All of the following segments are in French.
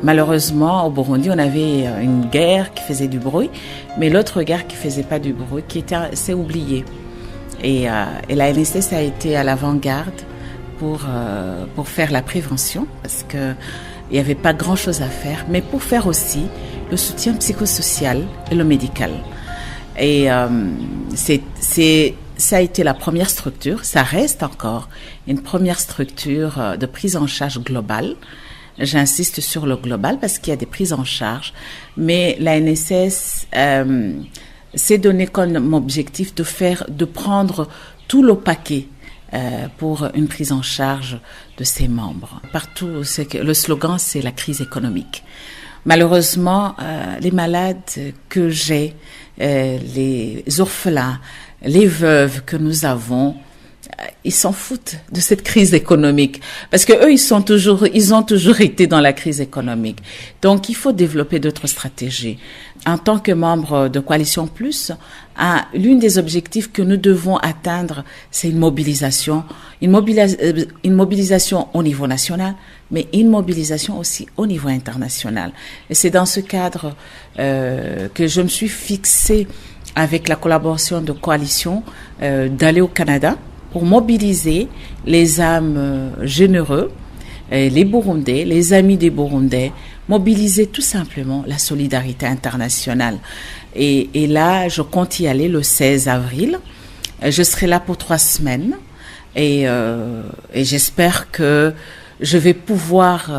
Malheureusement, au Burundi, on avait une guerre qui faisait du bruit, mais l'autre guerre qui faisait pas du bruit, s'est oubliée. Et la NSS a été à l'avant-garde pour faire la prévention, parce que il n'y avait pas grand-chose à faire, mais pour faire aussi le soutien psychosocial et le médical. Et ça a été la première structure, ça reste encore une première structure de prise en charge globale. J'insiste sur le global parce qu'il y a des prises en charge, mais la NSS s'est donné comme objectif de prendre tout le paquet pour une prise en charge de ses membres. Partout, le slogan, c'est la crise économique. Malheureusement, les malades que j'ai, les orphelins, les veuves que nous avons, ils s'en foutent de cette crise économique parce que eux ils ont toujours été dans la crise économique. Donc il faut développer d'autres stratégies. En tant que membre de Coalition Plus, l'une des objectifs que nous devons atteindre, c'est une mobilisation au niveau national, mais une mobilisation aussi au niveau international. Et c'est dans ce cadre que je me suis fixée avec la collaboration de Coalition d'aller au Canada pour mobiliser les âmes généreux, les Burundais, les amis des Burundais, mobiliser tout simplement la solidarité internationale. Et là, je compte y aller le 16 avril. Je serai là pour 3 semaines et j'espère que je vais pouvoir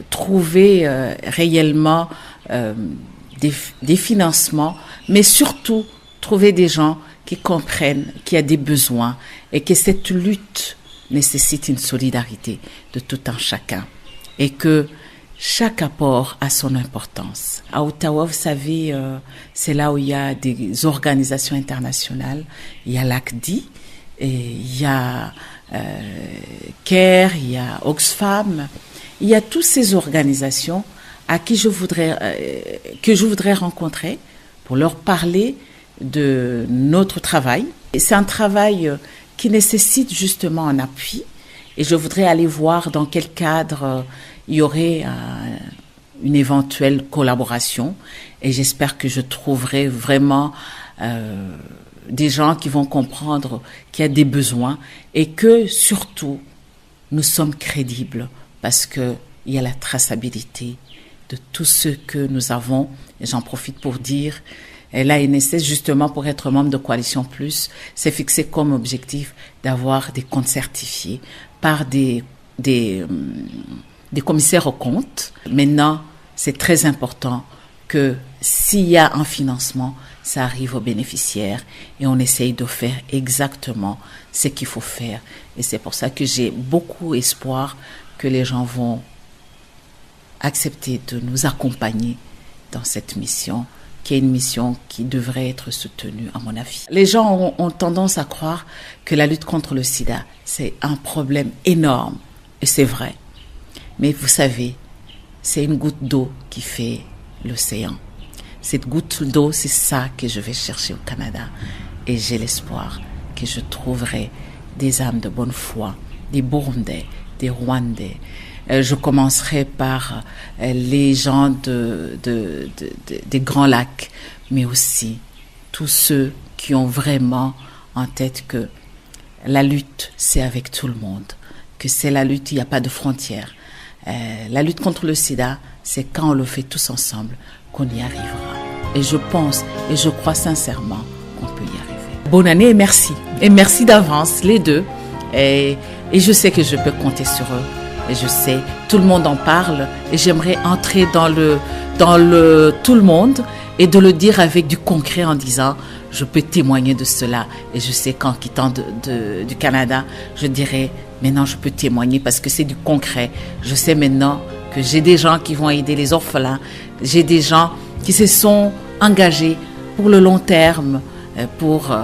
trouver réellement des financements, mais surtout trouver des gens qui comprennent qu'il y a des besoins et que cette lutte nécessite une solidarité de tout un chacun et que chaque apport a son importance. À Ottawa, vous savez, c'est là où il y a des organisations internationales. Il y a l'ACDI, et il y a CARE, il y a Oxfam. Il y a toutes ces organisations que je voudrais rencontrer pour leur parler de notre travail. Et c'est un travail qui nécessite justement un appui et je voudrais aller voir dans quel cadre il y aurait une éventuelle collaboration et j'espère que je trouverai vraiment des gens qui vont comprendre qu'il y a des besoins et que surtout nous sommes crédibles parce que il y a la traçabilité de tout ce que nous avons et j'en profite pour dire la NSS, justement, pour être membre de Coalition Plus, s'est fixé comme objectif d'avoir des comptes certifiés par des commissaires aux comptes. Maintenant, c'est très important que s'il y a un financement, ça arrive aux bénéficiaires et on essaye de faire exactement ce qu'il faut faire. Et c'est pour ça que j'ai beaucoup espoir que les gens vont accepter de nous accompagner dans cette mission qui est une mission qui devrait être soutenue, à mon avis. Les gens ont tendance à croire que la lutte contre le sida, c'est un problème énorme. Et c'est vrai. Mais vous savez, c'est une goutte d'eau qui fait l'océan. Cette goutte d'eau, c'est ça que je vais chercher au Canada. Et j'ai l'espoir que je trouverai des âmes de bonne foi, des Burundais, des Rwandais. Je commencerai par les gens des Grands Lacs, mais aussi tous ceux qui ont vraiment en tête que la lutte, c'est avec tout le monde, que c'est la lutte, il n'y a pas de frontières. La lutte contre le sida, c'est quand on le fait tous ensemble qu'on y arrivera. Et je pense et je crois sincèrement qu'on peut y arriver. Bonne année et merci. Et merci d'avance, les deux. Et je sais que je peux compter sur eux. Et je sais, tout le monde en parle et j'aimerais entrer dans le tout le monde et de le dire avec du concret en disant je peux témoigner de cela et je sais qu'en quittant du Canada, je dirais maintenant je peux témoigner parce que c'est du concret. Je sais maintenant que j'ai des gens qui vont aider les orphelins, j'ai des gens qui se sont engagés pour le long terme, pour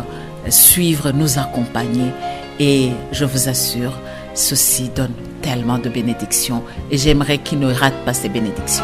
suivre, nous accompagner et je vous assure, ceci donne tellement de bénédictions et j'aimerais qu'ils ne ratent pas ces bénédictions.